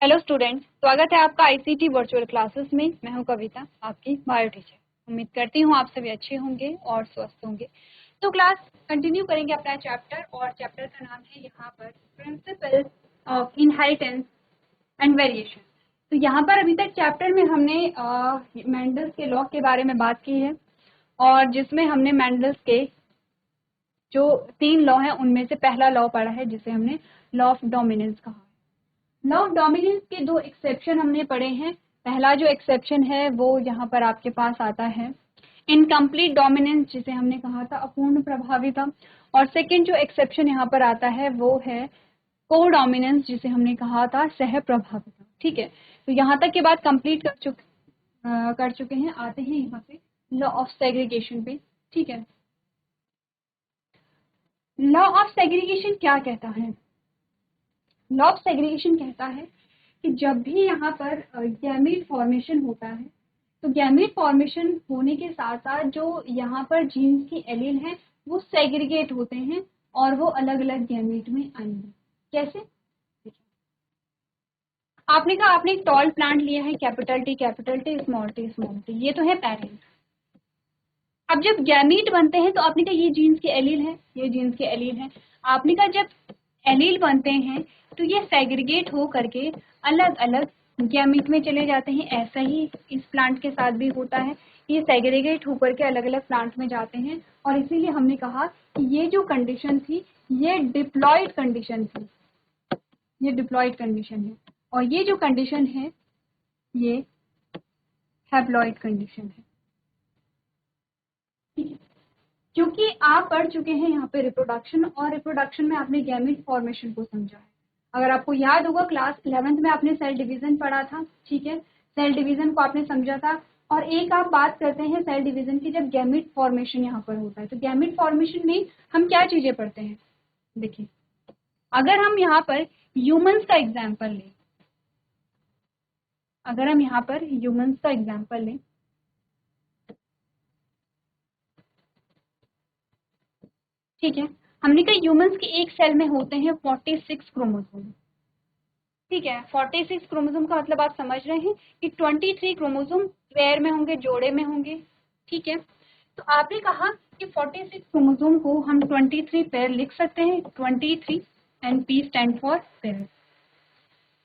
Hello students, स्वागत है आपका आईसीटी वर्चुअल क्लासेस में। मैं हूं कविता, आपकी बायो टीचर। उम्मीद करती हूं आप सभी अच्छे होंगे और स्वस्थ होंगे। तो क्लास कंटिन्यू करेंगे अपना चैप्टर, और चैप्टर का नाम है यहाँ पर principles of inheritance and variation. तो यहाँ पर अभी तक चैप्टर में हमने मेंडल्स के लॉ के बारे में बात की है, और जिसमें हमने मेंडल्स के जो 3 लॉ हैं उनमें से पहला लॉ पढ़ा है, जिसे हमने लॉ ऑफ डोमिनेंस कहा। लॉ ऑफ डोमिनेंस के 2 एक्सेप्शन हमने पढ़े हैं। पहला जो एक्सेप्शन है वो यहाँ पर आपके पास आता है इनकम्प्लीट डोमिनेंस, जिसे हमने कहा था अपूर्ण प्रभाविता। और सेकंड जो एक्सेप्शन यहाँ पर आता है वो है को डोमिनेंस, जिसे हमने कहा था सह प्रभाविता। ठीक है, तो यहाँ तक के बाद कंप्लीट कर चुके हैं। आते हैं यहाँ पे लॉ ऑफ सेग्रीगेशन पे। ठीक है, लॉ ऑफ सेग्रीगेशन क्या कहता है? लॉ ऑफ सेग्रीगेशन कहता है कि जब भी यहाँ पर गैमीट फॉर्मेशन होता है, तो गैमीट फॉर्मेशन होने के साथ साथ जो यहाँ पर जीन्स की एलील हैं वो सेग्रीगेट होते हैं और वो अलग अलग गैमीट में आएंगे। कैसे? आपने कहा आपने एक टॉल प्लांट लिया है, कैपिटल टी स्मॉल टी, ये तो है पेरेंट। अब जब गैमीट बनते हैं तो आपने कहा ये जीन्स के एलील है, ये जीन्स के एलील है। आपने कहा जब एलील बनते हैं तो ये सेग्रीगेट हो करके अलग अलग गैमीट में चले जाते हैं। ऐसा ही इस प्लांट के साथ भी होता है, ये सेग्रीगेट होकर के अलग अलग प्लांट में जाते हैं। और इसीलिए हमने कहा कि ये जो कंडीशन थी ये डिप्लॉयड कंडीशन थी, ये डिप्लॉयड कंडीशन है, और ये जो कंडीशन है ये हैप्लॉयड कंडीशन है। ठीक है, क्योंकि आप पढ़ चुके हैं यहाँ पे रिप्रोडक्शन, और रिप्रोडक्शन में आपने गैमीट फॉर्मेशन को समझा है। अगर आपको याद होगा क्लास 11th में आपने सेल डिवीजन पढ़ा था। ठीक है, सेल डिवीजन को आपने समझा था। और एक आप बात करते हैं सेल डिवीजन की, जब गैमीट फॉर्मेशन यहाँ पर होता है तो गैमीट फॉर्मेशन में हम क्या चीजें पढ़ते हैं? देखिए, अगर हम यहाँ पर ह्यूमंस का एग्जाम्पल लें, अगर हम यहाँ पर ह्यूमंस का एग्जाम्पल लें, ठीक है, हमने कहा ह्यूमंस के एक सेल में होते हैं 46 क्रोमोसोम। ठीक है, 46 क्रोमोसोम का मतलब आप समझ रहे हैं कि 23 क्रोमोसोम पेयर में होंगे, जोड़े में होंगे। ठीक है, तो आपने कहा कि 46 क्रोमोसोम को हम 23 पेयर लिख सकते हैं, 23 and P stand for pair.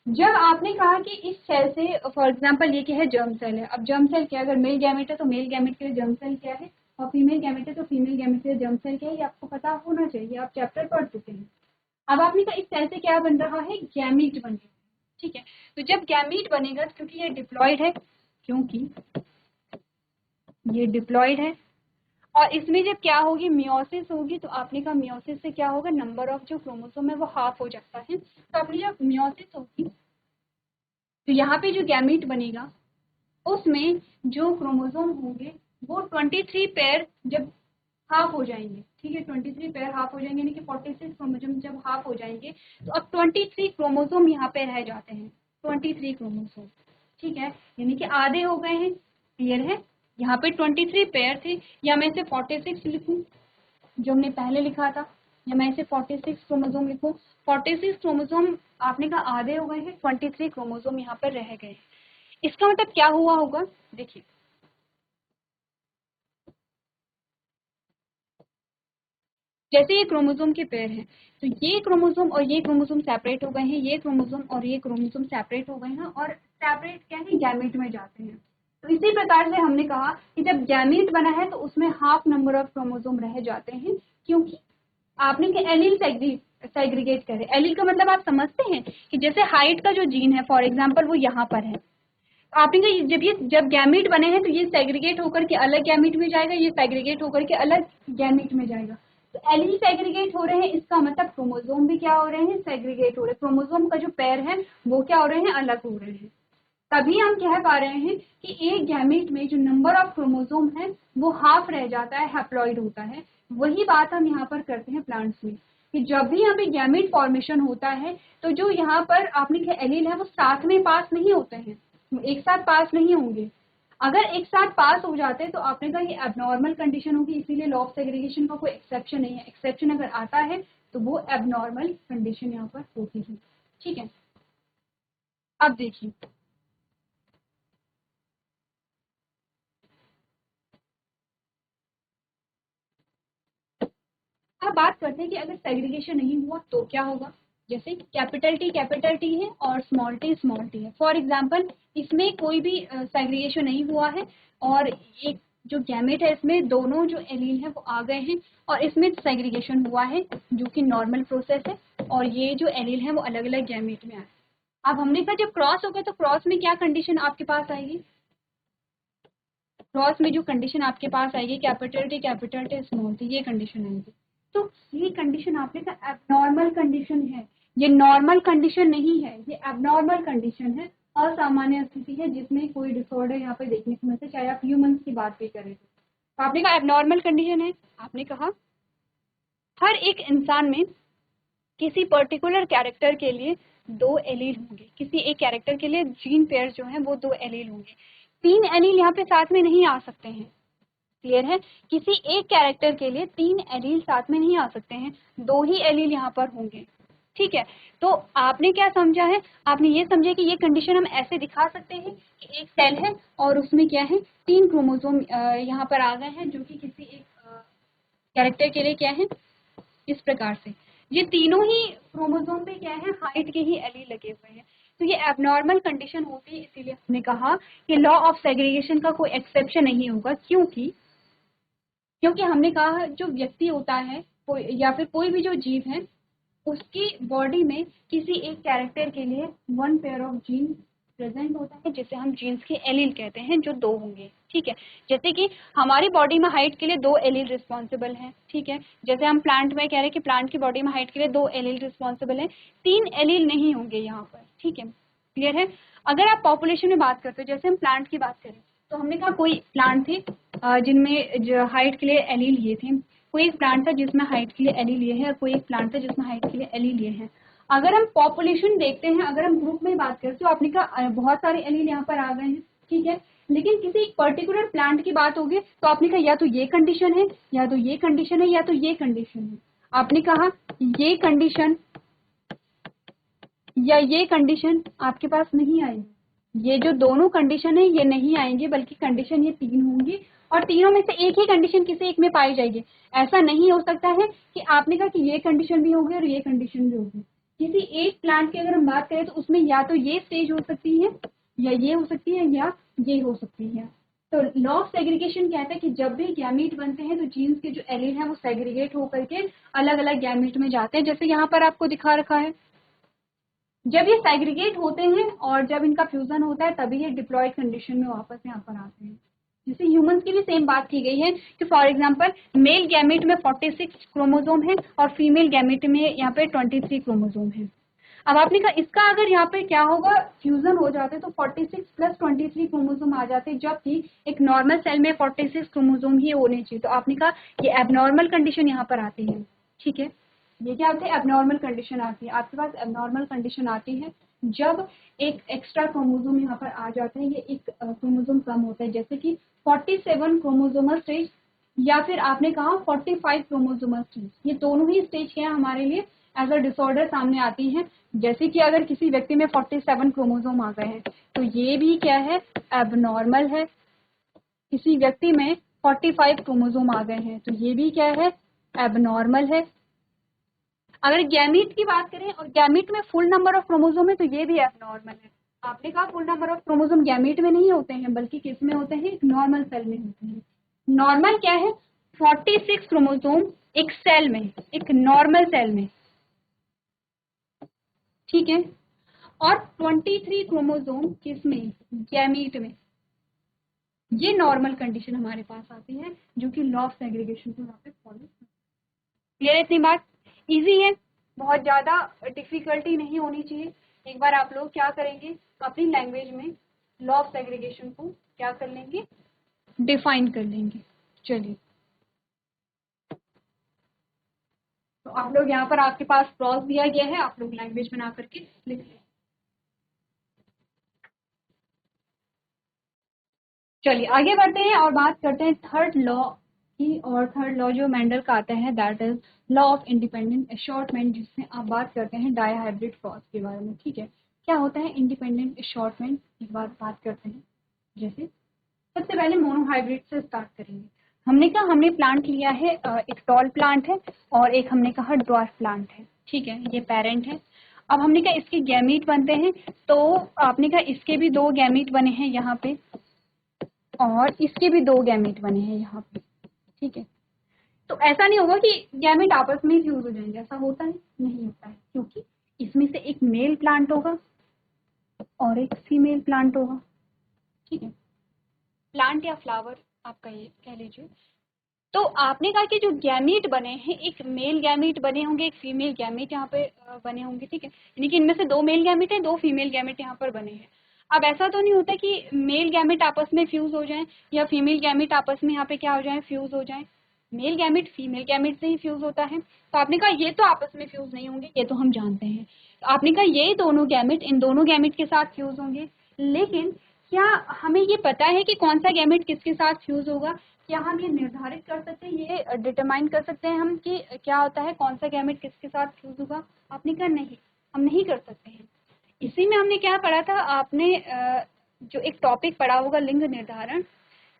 जब आपने कहा कि इस सेल से, फॉर एग्जांपल ये क्या है, जर्म सेल है। अब जर्म सेल क्या, अगर मेल गैमेट है तो मेल गैमेट के लिए जर्म सेल क्या है, और फीमेल गैमेट है तो फीमेल गैमेट के लिए जर्म सेल क्या है, ये आपको पता होना चाहिए, आप चैप्टर पढ़ चुके हैं। अब आपने कहा इस सेल से क्या बन रहा है, गैमीट बन रहा है। ठीक है, तो जब गैमीट बनेगा, क्योंकि ये डिप्लॉयड है, क्योंकि ये डिप्लॉयड है, और इसमें जब क्या होगी, मियोसिस होगी, तो आपने कहा मियोसिस से क्या होगा, नंबर ऑफ जो क्रोमोसोम है वो हाफ हो जाता है। तो आपने जब मियोसिस होगी तो यहाँ पे जो गैमीट बनेगा उसमें जो क्रोमोसोम होंगे वो 23 पेयर जब हाफ हो जाएंगे। ठीक है, 23 पेयर हाफ हो जाएंगे, यानी कि 46 क्रोमोसोम जब हाफ हो जाएंगे तो अब 23 क्रोमोसोम यहाँ पे रह जाते हैं, 23 क्रोमोसोम। ठीक है, यानी कि आधे हो गए हैं। क्लियर है? यहाँ पे 23 पेयर थे, या मैं इसे 46 लिखूं जो हमने पहले लिखा था, या मैं इसे 46 क्रोमोसोम लिखूं। 46 क्रोमोसोम आपने कहा आधे हो गए हैं, 23 क्रोमोसोम यहाँ पर रह गए। इसका मतलब क्या हुआ होगा, देखिए, जैसे ये क्रोमोसोम के पेयर हैं तो ये क्रोमोसोम और ये क्रोमोसोम सेपरेट हो गए हैं, ये क्रोमोसोम और ये क्रोमोसोम सेपरेट हो गए हैं, और सेपरेट क्या है, गैमीट में जाते हैं। तो इसी प्रकार से हमने कहा कि जब गैमीट बना है तो उसमें हाफ नंबर ऑफ क्रोमोसोम रह जाते हैं, क्योंकि आपने एलील सेग्रीगेट करे। एलील का मतलब आप समझते हैं कि जैसे हाइट का जो जीन है, फॉर एग्जाम्पल वो यहाँ पर है, आपने कहा जब गैमीट बने हैं तो ये सेग्रीगेट होकर के अलग गैमीट में जाएगा, ये सेग्रीगेट होकर के अलग गैमीट में जाएगा। तो एलील सेग्रीगेट हो रहे हैं, इसका मतलब क्रोमोसोम भी क्या हो रहे हैं, सेग्रीगेट हो रहे हैं। क्रोमोसोम का जो पेयर है वो क्या हो रहे हैं, अलग हो रहे हैं। तभी हम कह पा रहे हैं कि एक गैमीट में जो नंबर ऑफ क्रोमोसोम है वो हाफ रह जाता है, हैप्लॉइड होता है। वही बात हम यहाँ पर करते हैं प्लांट्स में, कि जब भी यहाँ पे गैमीट फॉर्मेशन होता है तो जो यहाँ पर आपने कहा एलील है वो साथ में पास नहीं होते हैं, एक साथ पास नहीं होंगे। अगर एक साथ पास हो जाते तो आपने कहा ये एबनॉर्मल कंडीशन होगी, इसीलिए लॉ ऑफ सेग्रीगेशन का कोई एक्सेप्शन नहीं है। एक्सेप्शन अगर आता है तो वो एबनॉर्मल कंडीशन यहाँ पर होती है। ठीक है, अब देखिए, अब बात करते हैं कि अगर सेग्रीगेशन नहीं हुआ तो क्या होगा। जैसे कैपिटल टी है और स्मॉल टी है। फॉर एग्जाम्पल इसमें कोई भी सेग्रीगेशन नहीं हुआ है और एक जो गैमेट है इसमें दोनों जो एलील है वो आ गए हैं और इसमें सेग्रीगेशन हुआ है जो कि नॉर्मल प्रोसेस है और ये जो एलील है वो अलग अलग गैमेट में आए। अब हमने कहा जब क्रॉस हो गया तो क्रॉस में क्या कंडीशन आपके पास आएगी। क्रॉस में जो कंडीशन आपके पास आएगी कैपिटल टी स्मॉल टी, ये कंडीशन आएगी। तो ये कंडीशन आपने कहा एबनॉर्मल कंडीशन है, ये नॉर्मल कंडीशन नहीं है, ये एबनॉर्मल कंडीशन है, असामान्य स्थिति है जिसमें कोई डिसऑर्डर यहाँ पे देखने को मिलता है, चाहे आप ह्यूमंस की बात भी करें। तो आपने कहा एबनॉर्मल कंडीशन है। आपने कहा हर एक इंसान में किसी पर्टिकुलर कैरेक्टर के लिए दो एलील होंगे, किसी एक कैरेक्टर के लिए जीन पेयर जो है वो दो एलील होंगे। तीन एलील यहाँ पे साथ में नहीं आ सकते हैं, क्लियर है। किसी एक कैरेक्टर के लिए तीन एलील साथ में नहीं आ सकते हैं, दो ही एलील यहाँ पर होंगे, ठीक है। तो आपने क्या समझा है, आपने ये समझा कि ये कंडीशन हम ऐसे दिखा सकते हैं कि एक सेल है और उसमें क्या है तीन क्रोमोसोम यहाँ पर आ गए हैं जो कि किसी एक कैरेक्टर के लिए क्या है इस प्रकार से। ये तीनों ही क्रोमोसोम पे क्या है हाइट के ही एलील लगे हुए हैं। तो ये एबनॉर्मल कंडीशन होती है, इसीलिए हमने कहा कि लॉ ऑफ सेग्रीगेशन का कोई एक्सेप्शन नहीं होगा। क्योंकि हमने कहा जो व्यक्ति होता है कोई या फिर कोई भी जो जीव है उसकी बॉडी में किसी एक कैरेक्टर के लिए one pair of gene present होता है जिसे हम जीन्स के एलील कहते हैं जो दो होंगे, ठीक है। जैसे कि हमारी बॉडी में हाइट के लिए दो एलील रिस्पॉन्सिबल हैं, ठीक है। जैसे हम प्लांट में कह रहे हैं कि प्लांट की बॉडी में हाइट के लिए दो एलील रिस्पॉन्सिबल हैं, तीन एलील नहीं होंगे यहाँ पर, ठीक है, क्लियर है। अगर आप पॉपुलेशन में बात करते हो, जैसे हम प्लांट की बात करें तो हमने कहा कोई प्लांट थे जिनमें हाइट के लिए एलील ये थे, कोई एक प्लांट था जिसमें हाइट के लिए एलील लिए है और कोई एक प्लांट था जिसमें हाइट के लिए एलील लिए हैं। अगर हम पॉपुलेशन देखते हैं, अगर हम ग्रुप में बात करें तो आपने कहा बहुत सारे एलील यहाँ पर आ गए हैं, ठीक है। लेकिन किसी एक पर्टिकुलर प्लांट की बात होगी तो आपने कहा या तो ये कंडीशन है या तो ये कंडीशन है या तो ये कंडीशन है। आपने कहा ये कंडीशन या ये कंडीशन आपके पास नहीं आएगी, ये जो दोनों कंडीशन है ये नहीं आएंगे, बल्कि कंडीशन ये तीन होंगी और तीनों में से एक ही कंडीशन किसी एक में पाई जाएगी। ऐसा नहीं हो सकता है कि आपने कहा कि ये कंडीशन भी होगी और ये कंडीशन भी होगी। किसी एक प्लांट की अगर हम बात करें तो उसमें या तो ये स्टेज हो सकती है या ये हो सकती है या ये हो सकती है। तो लॉ ऑफ सेग्रीगेशन कहता है कि जब भी गैमीट बनते हैं तो जीन्स के जो एलील है वो सेग्रीगेट होकर के अलग अलग गैमीट में जाते हैं, जैसे यहाँ पर आपको दिखा रखा है। जब ये सेग्रीगेट होते हैं और जब इनका फ्यूजन होता है तभी ये डिप्लॉयड कंडीशन में वापस यहाँ पर आते हैं। जैसे ह्यूमंस की भी सेम बात की गई है कि फॉर एग्जांपल मेल गैमेट में 46 क्रोमोसोम है और फीमेल गैमेट में यहाँ पे 23 क्रोमोसोम है। अब आपने कहा इसका अगर यहाँ पे क्या होगा फ्यूजन हो जाते तो 46 प्लस 23 क्रोमोसोम आ जाते, जबकि एक नॉर्मल सेल में 46 क्रोमोसोम ही होने चाहिए। तो आपने कहा ये एबनॉर्मल कंडीशन यहाँ पर आती है, ठीक है। ये क्या होता है एबनॉर्मल कंडीशन आती है, आपके पास एबनॉर्मल कंडीशन आती है जब एक एक्स्ट्रा क्रोमोसोम यहाँ पर आ जाते हैं, ये एक क्रोमोसोम कम होता है, जैसे कि 47 क्रोमोसोमल स्टेज या फिर आपने कहा 45 क्रोमोसोमल स्टेज। ये दोनों ही स्टेज क्या है हमारे लिए एज अ डिसऑर्डर सामने आती हैं। जैसे कि अगर किसी व्यक्ति में 47 क्रोमोसोम आ गए हैं तो ये भी क्या है एबनॉर्मल है। किसी व्यक्ति में 45 क्रोमोसोम आ गए हैं तो ये भी क्या है एबनॉर्मल है। अगर गैमीट की बात करें और गैमीट में फुल नंबर ऑफ क्रोमोसोम है तो ये भी एबनॉर्मल है। आपने कहा full number of chromosome gamete में नहीं होते हैं बल्कि किस में होते हैं, एक नॉर्मल सेल में होते हैं। नॉर्मल क्या है 46 क्रोमोसोम एक सेल में, एक नॉर्मल सेल में, ठीक है। और 23 क्रोमोसोम किसमें, गैमीट में। ये नॉर्मल कंडीशन हमारे पास आती है जो कि लॉ ऑफ सेग्रीगेशन को यहाँ पे फॉलो। क्लियर है इतनी बात, इजी है, बहुत ज्यादा डिफिकल्टी नहीं होनी चाहिए। एक बार आप लोग क्या करेंगे अपनी लैंग्वेज में लॉ ऑफ सेग्रीगेशन को क्या कर लेंगे, डिफाइन कर लेंगे। चलिए तो आप लोग यहाँ पर आपके पास क्लॉज दिया गया है, आप लोग लैंग्वेज बना करके लिख लें। चलिए आगे बढ़ते हैं और बात करते हैं थर्ड लॉ की। और थर्ड लॉ जो मेंडल का आता है that is law of independent assortment, जिससे आप बात करते हैं डायहाइब्रिड क्रॉस के बारे में, ठीक है। क्या होता है इंडिपेंडेंट असॉर्टमेंट, एक बार बात करते हैं। जैसे सबसे पहले मोनोहाइब्रिड से स्टार्ट करेंगे। हमने कहा हमने प्लांट लिया है, एक टॉल प्लांट है और एक हमने कहा ड्वार्फ प्लांट है, ठीक है, ये पेरेंट है। अब हमने कहा इसके गैमीट बनते हैं, तो आपने कहा इसके भी 2 गैमीट बने हैं यहाँ पे और इसके भी 2 गैमीट बने हैं यहाँ पे, ठीक है। तो ऐसा नहीं होगा कि गैमेट आपस में फ्यूज हो जाएंगे, ऐसा होता है नहीं होता है, क्योंकि इसमें से एक मेल प्लांट होगा और एक फीमेल प्लांट होगा, ठीक है, प्लांट या फ्लावर आपका ये कह लीजिए। तो आपने कहा कि जो गैमीट बने हैं, एक मेल गैमीट बने होंगे, एक फीमेल गैमीट यहाँ पे बने होंगे, ठीक है, यानी कि इनमें से 2 मेल गैमीट है, 2 फीमेल गैमीट यहाँ पर बने हैं। अब ऐसा तो नहीं होता कि मेल गैमीट आपस में फ्यूज हो जाएं या फीमेल गैमीट आपस में यहाँ पे क्या हो जाए, फ्यूज हो जाए। मेल गैमीट फीमेल गैमीट से ही फ्यूज होता है। तो आपने कहा ये तो आपस में फ्यूज नहीं होंगे, ये तो हम जानते हैं। तो आपने कहा ये दोनों गैमीट इन दोनों गैमीट के साथ फ्यूज होंगे, लेकिन क्या हमें ये पता है कि कौन सा गैमीट किसके साथ फ्यूज होगा? क्या हम ये निर्धारित कर सकते हैं, ये डिटरमाइन कर सकते हैं हम कि क्या होता है, कौन सा गैमेट किसके साथ फ्यूज होगा? आपने कहा नहीं, हम नहीं कर सकते हैं। इसी में हमने क्या पढ़ा था, आपने जो एक टॉपिक पढ़ा होगा लिंग निर्धारण,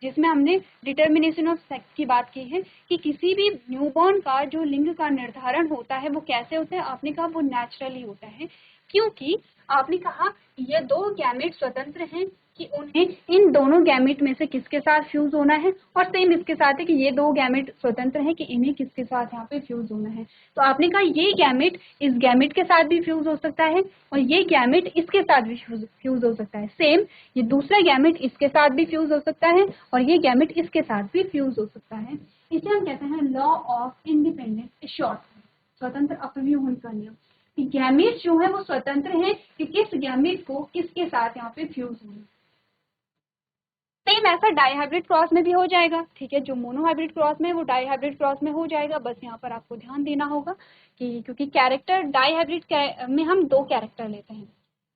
जिसमें हमने डिटर्मिनेशन ऑफ सेक्स की बात की है कि किसी भी न्यूबॉर्न का जो लिंग का निर्धारण होता है वो कैसे होता है। आपने कहा वो नेचुरली होता है, क्योंकि आपने कहा ये 2 गैमेट स्वतंत्र हैं कि उन्हें इन दोनों गैमेट में से किसके साथ फ्यूज होना है, और सेम इसके साथ है कि ये 2 गैमेट स्वतंत्र हैं कि इन्हें किसके साथ यहाँ पे फ्यूज होना है। तो आपने कहा ये गैमेट इस गैमेट के साथ भी फ्यूज हो सकता है और ये गैमेट इसके साथ भी फ्यूज हो सकता है। सेम ये दूसरा गैमेट इसके साथ भी फ्यूज हो सकता है और ये गैमेट इसके साथ भी फ्यूज हो सकता है। इसे हम कहते हैं लॉ ऑफ इंडिपेंडेंट असॉर्टमेंट, स्वतंत्र अपव्यूहन का नियम। गैमेट जो है वो स्वतंत्र है कि किस गैमेट को किसके साथ यहाँ पे फ्यूज होना। सेम ऐसा डाईहाइब्रिड क्रॉस में भी हो जाएगा, ठीक है, जो मोनोहाइब्रिड क्रॉस में वो डाईहाइब्रिड क्रॉस में हो जाएगा। बस यहाँ पर आपको ध्यान देना होगा कि क्योंकि कैरेक्टर डाईहाइब्रिड में हम 2 कैरेक्टर लेते हैं।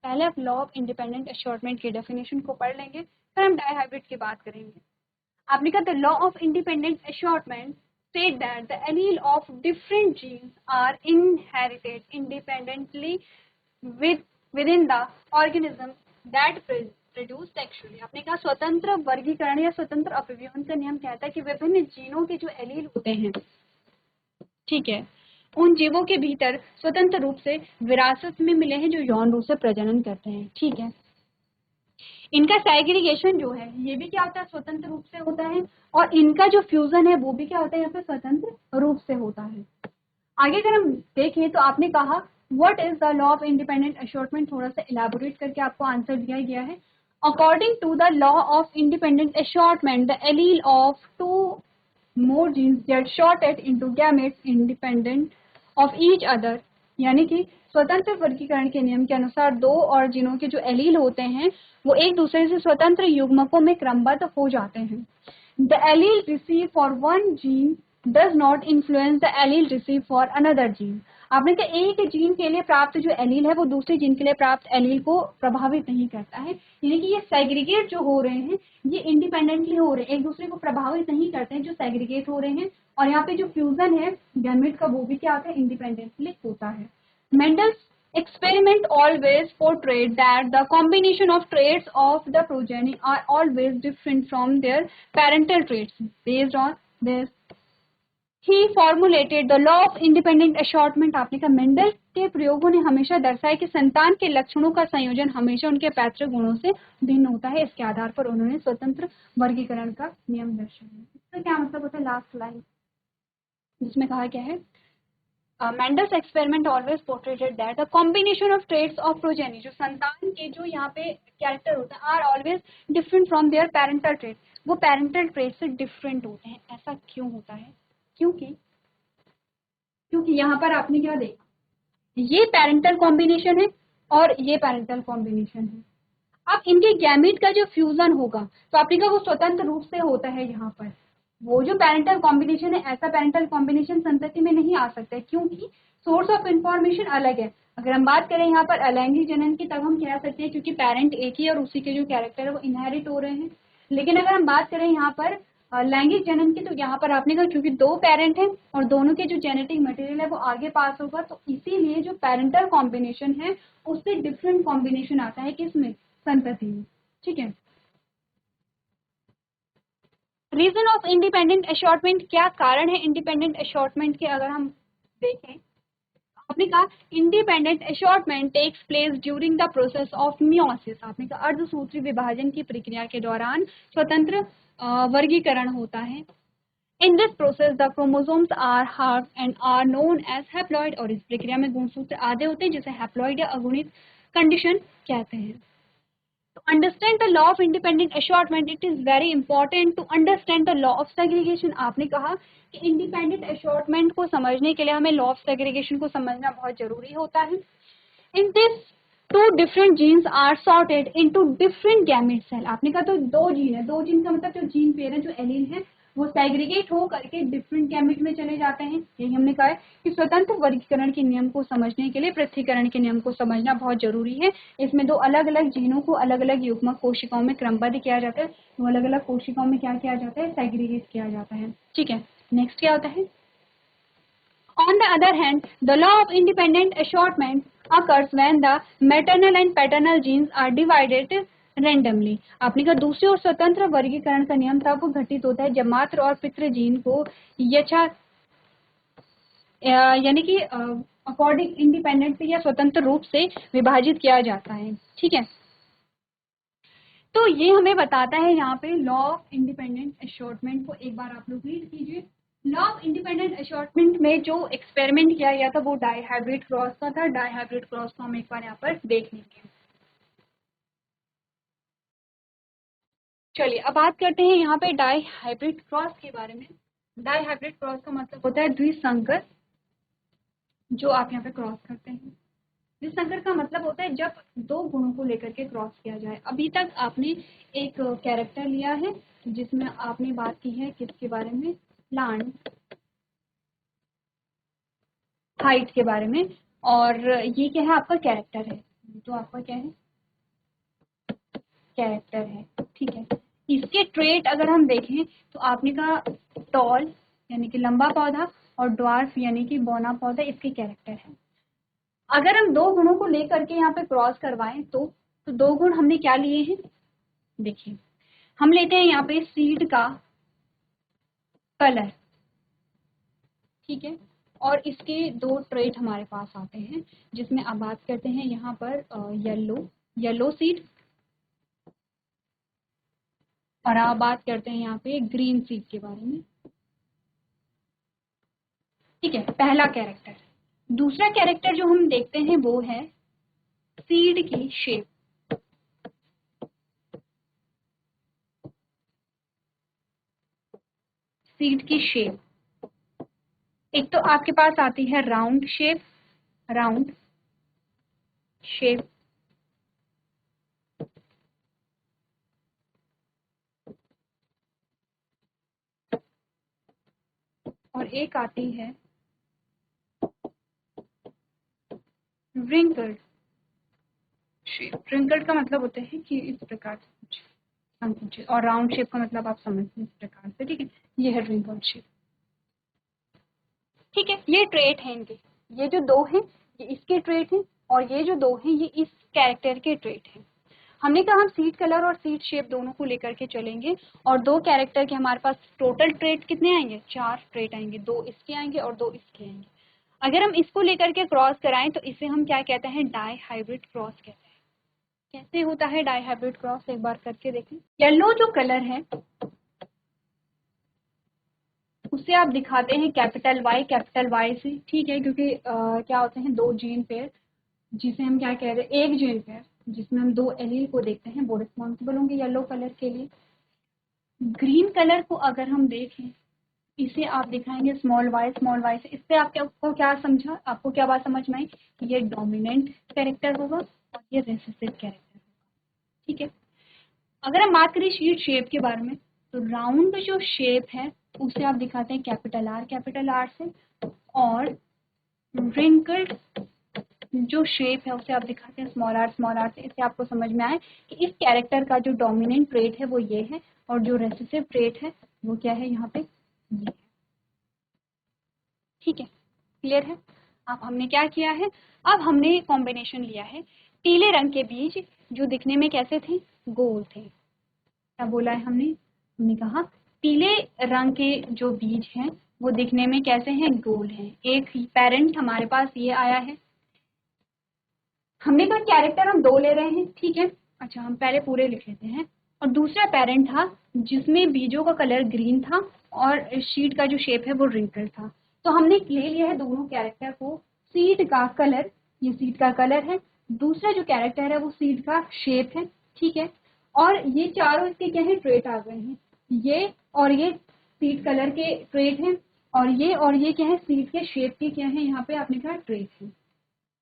पहले आप लॉ ऑफ इंडिपेंडेंट असॉर्टमेंट की डेफिनेशन को पढ़ लेंगे, फिर हम डाईहाइब्रिड की बात करेंगे। आपने कहा the law of independent assortment state that the allele of different genes are inherited independently within the organism that produce sexually। आपने कहा स्वतंत्र वर्गीकरण या स्वतंत्र अपव्यूहन का नियम कहता है कि विभिन्न जीनों के जो एलील होते हैं, ठीक है, उन जीवों के भीतर स्वतंत्र रूप से विरासत में मिले हैं जो यौन रूप से प्रजनन करते हैं, ठीक है। इनका सेग्रीगेशन जो है ये भी क्या होता है, स्वतंत्र रूप से होता है, और इनका जो फ्यूजन है वो भी क्या होता है, यहाँ पे स्वतंत्र रूप से होता है। आगे अगर हम देखें तो आपने कहा what is the law of independent assortment, थोड़ा सा इलेबोरेट करके आपको आंसर दिया गया है। According to the law of independent assortment the allele of 2 more genes get sorted into gametes independent of each other। यानी कि स्वतंत्र वर्गीकरण के नियम के अनुसार 2 और जीनों के जो एलील होते हैं वो एक दूसरे से स्वतंत्र युग्मकों में क्रमबद्ध हो जाते हैं। The allele received for one gene does not influence the allele received for another gene। आपने कहा एक जीन के लिए प्राप्त जो एलील है वो दूसरे जीन के लिए प्राप्त एलील को प्रभावित नहीं करता है, यानी कि ये सेग्रीगेट जो हो रहे हैं ये इंडिपेंडेंटली हो रहे हैं, एक दूसरे को प्रभावित नहीं करते हैं जो सेग्रीगेट हो रहे हैं। और यहाँ पे जो फ्यूजन है गैमेट का वो भी क्या होता है, इंडिपेंडेंटली होता है। Mendel's experiment always portrayed that the combination of traits of the progeny are always different from their parental traits। Based on this, he formulated the law of independent assortment। आपने कहा मेंडल के प्रयोगों ने हमेशा दर्शाया कि संतान के लक्षणों का संयोजन हमेशा उनके पैतृक गुणों से भिन्न होता है। इसके आधार पर उन्होंने स्वतंत्र वर्गीकरण का नियम दर्शाया। इसका क्या मतलब होता है, लास्ट लाइन जिसमें कहा क्या है, Mendel's experiment always portrayed that the combination of traits of progeny, जो संतान के जो यहाँ पे कैरेक्टर होते हैं, are always different from their parental traits, वो parental traits से different होते हैं। ऐसा क्यों होता है, क्योंकि यहाँ पर आपने क्या देखा, ये पेरेंटल कॉम्बिनेशन है और ये पेरेंटल कॉम्बिनेशन है। अब इनके गैमीट का जो फ्यूजन होगा तो आपने कहा वो स्वतंत्र रूप से होता है। यहाँ पर वो जो पेरेंटल कॉम्बिनेशन है, ऐसा पेरेंटल कॉम्बिनेशन संतति में नहीं आ सकता है क्योंकि सोर्स ऑफ इंफॉर्मेशन अलग है। अगर हम बात करें यहाँ पर अलैंगिक जनन की तब हम कह सकते हैं क्योंकि पेरेंट एक ही और उसी के जो कैरेक्टर है वो इनहेरिट हो रहे हैं। लेकिन अगर हम बात करें यहाँ पर लैंगिक जनन की, तो यहाँ पर आपने कहा क्योंकि दो पेरेंट हैं और दोनों के जो जेनेटिक मटेरियल है वो आगे पास होगा, तो इसीलिए जो पेरेंटल कॉम्बिनेशन है उससे डिफरेंट कॉम्बिनेशन आता है किसमें, संतति में। ठीक है। रीजन ऑफ इंडिपेंडेंट असॉर्टमेंट, क्या कारण है इंडिपेंडेंट असॉर्टमेंट के, अगर हम देखें आपने कहा independent assortment takes place during the process of meiosis. आपने कहा अर्धसूत्री विभाजन की प्रक्रिया के दौरान स्वतंत्र वर्गीकरण होता है। In this process the chromosomes are half and are known as haploid, और इस प्रक्रिया में गुणसूत्र आधे होते हैं जिसे हैप्लॉइड या अगुणित कंडीशन कहते हैं। To understand the law of independent assortment, it is very important to understand the law of segregation. आपने कहा कि इंडिपेंडेंट assortment को समझने के लिए हमें लॉ ऑफ सेग्रीगेशन को समझना बहुत जरूरी होता है। In this, two different genes are sorted into different gamete cell. आपने कहा तो दो जीन है, दो जीन का मतलब जो जीन पेयर है, जो एलील है, वो सेग्रीगेट हो करके डिफरेंट गैमेट में चले जाते हैं। यही हमने कहा है कि स्वतंत्र वर्गीकरण के नियम को समझने के लिए पृथक्करण के नियम को समझना बहुत जरूरी है। इसमें दो अलग अलग जीनों को अलग अलग युग्मक कोशिकाओं में क्रमबद्ध किया जाता है, वो अलग अलग कोशिकाओं में क्या किया जाता है, सेग्रीगेट किया जाता है। ठीक है, नेक्स्ट क्या होता है। On the other hand, the law of independent assortment occurs when the maternal and paternal genes are divided randomly. आपने कहा दूसरी ओर स्वतंत्र वर्गीकरण का नियम तब घटित होता है जब मातृ और पितृ जीन को यानी कि अकॉर्डिंग इंडिपेंडेंट या स्वतंत्र रूप से विभाजित किया जाता है। ठीक है, तो ये हमें बताता है यहाँ पे लॉ ऑफ इंडिपेंडेंट असॉर्टमेंट को एक बार आप लोग रीड कीजिए। लॉ ऑफ इंडिपेंडेंट असॉर्टमेंट में जो एक्सपेरिमेंट किया गया था वो डाइहाइब्रिड क्रॉस का था। डाइहाइब्रिड क्रॉस को हम एक बार यहाँ पर देख लेंगे। चलिए अब बात करते हैं यहाँ पे डाइहाइब्रिड क्रॉस के बारे में। डाइहाइब्रिड क्रॉस का मतलब होता है द्विसंकर, जो आप यहाँ पे क्रॉस करते हैं। द्विसंकर का मतलब होता है जब दो गुणों को लेकर के क्रॉस किया जाए। अभी तक आपने एक कैरेक्टर लिया है जिसमें आपने बात की है किसके बारे में, प्लांट हाइट के बारे में, और ये क्या है आपका कैरेक्टर है, तो आपका क्या है, कैरेक्टर है। ठीक है, इसके ट्रेट अगर हम देखें तो आपने कहा टॉल यानी कि लंबा पौधा और ड्वार्फ यानी कि बौना पौधा इसके कैरेक्टर है। अगर हम दो गुणों को लेकर के यहाँ पे क्रॉस करवाएं तो दो गुण हमने क्या लिए हैं, देखिए हम लेते हैं यहाँ पे सीड का कलर। ठीक है, और इसके दो ट्रेट हमारे पास आते हैं जिसमें आप बात करते हैं यहाँ पर येलो सीड, और आप बात करते हैं यहाँ पे ग्रीन सीड के बारे में। ठीक है, पहला कैरेक्टर। दूसरा कैरेक्टर जो हम देखते हैं वो है सीड की शेप। सीड की शेप एक तो आपके पास आती है राउंड शेप, राउंड शेप, और एक आती है रिंकल्ड शेप। रिंकल्ड का मतलब होता है कि इस प्रकार से कुछ संकुचित, और राउंड शेप का मतलब आप समझते हैं इस प्रकार से। ठीक है, ये है रिंकल्ड शेप। ठीक है, ये ट्रेट है इनके, ये जो दो हैं ये इसके ट्रेट हैं, और ये जो दो हैं ये इस कैरेक्टर के ट्रेट हैं। हमने कहा हम सीड कलर और सीड शेप दोनों को लेकर के चलेंगे, और दो कैरेक्टर के हमारे पास टोटल ट्रेट कितने आएंगे, 4 ट्रेट आएंगे, 2 इसके आएंगे और 2 इसके आएंगे। अगर हम इसको लेकर के क्रॉस कराएं तो इसे हम क्या कहते हैं, डाई हाइब्रिड क्रॉस कहते हैं। कैसे होता है डाई हाइब्रिड क्रॉस, एक बार करके देखें। येलो जो कलर है उसे आप दिखाते हैं कैपिटल वाई से। ठीक है, क्योंकि क्या होते हैं दो जीन पेयर, जिसे हम क्या कह रहे हैं, एक जीन पेयर जिसमें हम दो एलील को देखते हैं, वो रिस्पॉन्सिबल होंगे येलो कलर के लिए। ग्रीन कलर को अगर हम देखें, इसे आप दिखाएंगे स्मॉल वाई से। इससे आपको क्या समझा, आपको क्या बात समझ में आई, ये डोमिनेंट कैरेक्टर होगा और ये रेसेसिव कैरेक्टर होगा। ठीक है, अगर हम बात करें शीट शेप के बारे में, तो राउंड जो शेप है उसे आप दिखाते हैं कैपिटल आर से, और रिंकल्ड जो शेप है उसे आप दिखाते हैं स्मॉल आर से। इससे आपको समझ में आए कि इस कैरेक्टर का जो डोमिनेंट ट्रेट है वो ये है, और जो रेसेसिव ट्रेट है वो क्या है यहाँ पे, ये। ठीक है, क्लियर है। अब हमने क्या किया है, अब हमने कॉम्बिनेशन लिया है पीले रंग के बीज जो दिखने में कैसे थे, गोल थे। क्या बोला है हमने, हमने कहा पीले रंग के जो बीज हैं वो दिखने में कैसे हैं, गोल हैं। एक पेरेंट हमारे पास ये आया है, हमने कहा कैरेक्टर हम 2 ले रहे हैं, ठीक है। अच्छा, हम पहले पूरे लिख लेते हैं। और दूसरा पेरेंट था जिसमें बीजों का कलर ग्रीन था और शीट का जो शेप है वो रिंकल था। तो हमने ले लिया है दोनों कैरेक्टर को, सीड का कलर, ये सीड का कलर है, दूसरा जो कैरेक्टर है वो सीड का शेप है, ठीक है। और ये चारों इसके क्या है, ट्रेट आ गए हैं, ये और ये सीड कलर के ट्रेट हैं, और ये क्या है, सीड के शेप के क्या है, यहाँ पे आपने कहा ट्रेट है।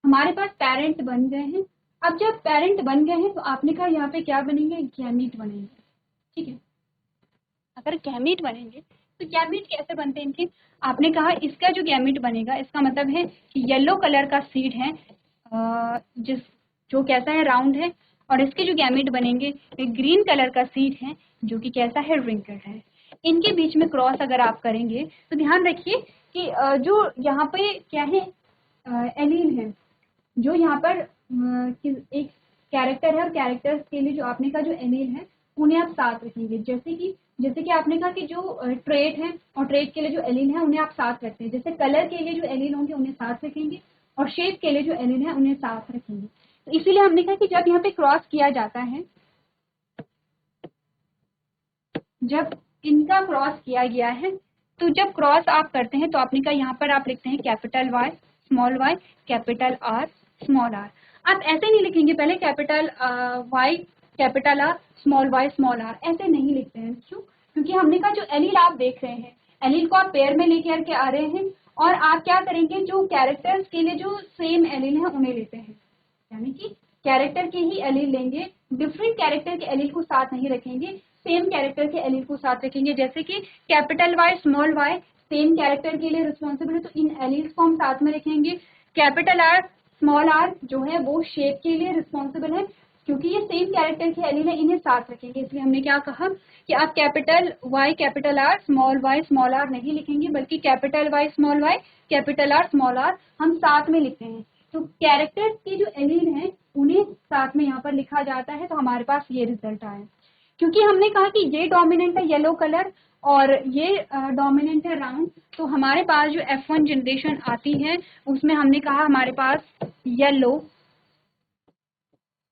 हमारे पास पेरेंट बन गए हैं। अब जब पेरेंट बन गए हैं तो आपने कहा यहाँ पे क्या बनेंगे, गैमीट बनेंगे, ठीक है। अगर गैमीट बनेंगे तो गैमीट कैसे बनते हैं इनके, आपने कहा इसका जो गैमीट बनेगा इसका मतलब है कि येलो कलर का सीड है, जिस जो कैसा है, राउंड है, और इसके जो गैमीट बनेंगे ग्रीन कलर का सीड है जो कि कैसा है, रिंकल्ड है। इनके बीच में क्रॉस अगर आप करेंगे तो ध्यान रखिए कि जो यहाँ पे क्या है, एलील है, जो यहाँ पर एक कैरेक्टर है, और कैरेक्टर्स के लिए जो आपने कहा जो एलील है उन्हें आप साथ रखेंगे। जैसे कि आपने कहा कि जो ट्रेट है और ट्रेट के लिए जो एलील है उन्हें आप साथ रखते हैं, जैसे कलर के लिए जो एलील होंगे उन्हें साथ रखेंगे और शेप के लिए जो एलील है उन्हें साथ रखेंगे। तो इसीलिए हमने कहा कि जब यहाँ पे क्रॉस किया जाता है, जब इनका क्रॉस किया गया है, तो जब क्रॉस आप करते हैं तो आपने कहा यहाँ पर आप लिखते हैं capital Y small Y capital R small R. आप ऐसे नहीं लिखेंगे पहले capital Y capital R small R, ऐसे नहीं लिखते हैं। क्यों, क्योंकि हमने कहा जो एलील आप देख रहे हैं, एलील को आप पेयर में लेकर के आ रहे हैं, और आप क्या करेंगे, जो कैरेक्टर्स के लिए जो सेम एलील है उन्हें लेते हैं, यानी कि कैरेक्टर के ही एलील लेंगे, डिफरेंट कैरेक्टर के एलील को साथ नहीं रखेंगे, सेम कैरेक्टर के एलील को साथ रखेंगे। जैसे कि capital Y small Y same character के लिए रिस्पॉन्सिबल है तो इन एलील्स को हम साथ में रखेंगे। कैपिटल आर स्मॉल आर जो है वो शेप के लिए रिस्पॉन्सिबल है, क्योंकि ये सेम कैरेक्टर के एलील है, इन्हें साथ रखेंगे। इसलिए हमने क्या कहा कि आप capital Y capital R small R नहीं लिखेंगे, बल्कि capital Y capital R small R हम साथ में लिखते हैं। तो कैरेक्टर्स के जो एलील हैं उन्हें साथ में यहाँ पर लिखा जाता है। तो हमारे पास ये रिजल्ट आया, क्योंकि हमने कहा कि ये डोमिनेंट है येलो कलर और ये डोमिनेंट है राउंड, तो हमारे पास जो F1 जनरेशन आती है उसमें हमने कहा हमारे पास येलो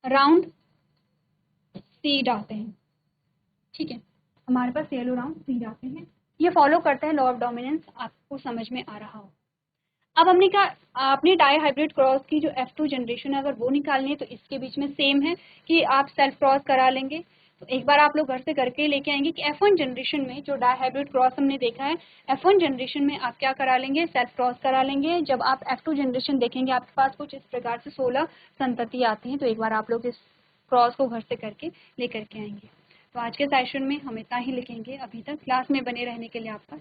राउंड सीड आते हैं, ठीक है। हमारे पास येलो राउंड सीड आते हैं, ये फॉलो करते हैं लॉ ऑफ डोमिनेंस, आपको समझ में आ रहा हो। अब हमने कहा आपने डाई हाइब्रिड क्रॉस की जो F2 जनरेशन है अगर वो निकालनी है तो इसके बीच में सेम है कि आप सेल्फ क्रॉस करा लेंगे। तो एक बार आप लोग घर से करके लेके आएंगे कि F1 जनरेशन में जो डाई हाइब्रिड क्रॉस हमने देखा है, F1 जनरेशन में आप क्या करा लेंगे, सेल्फ क्रॉस करा लेंगे। जब आप F2 जनरेशन देखेंगे आपके पास कुछ इस प्रकार से 16 संतति आती हैं। तो एक बार आप लोग इस क्रॉस को घर से करके लेकर के आएंगे। तो आज के सेशन में हम इतना ही लिखेंगे। अभी तक क्लास में बने रहने के लिए आपका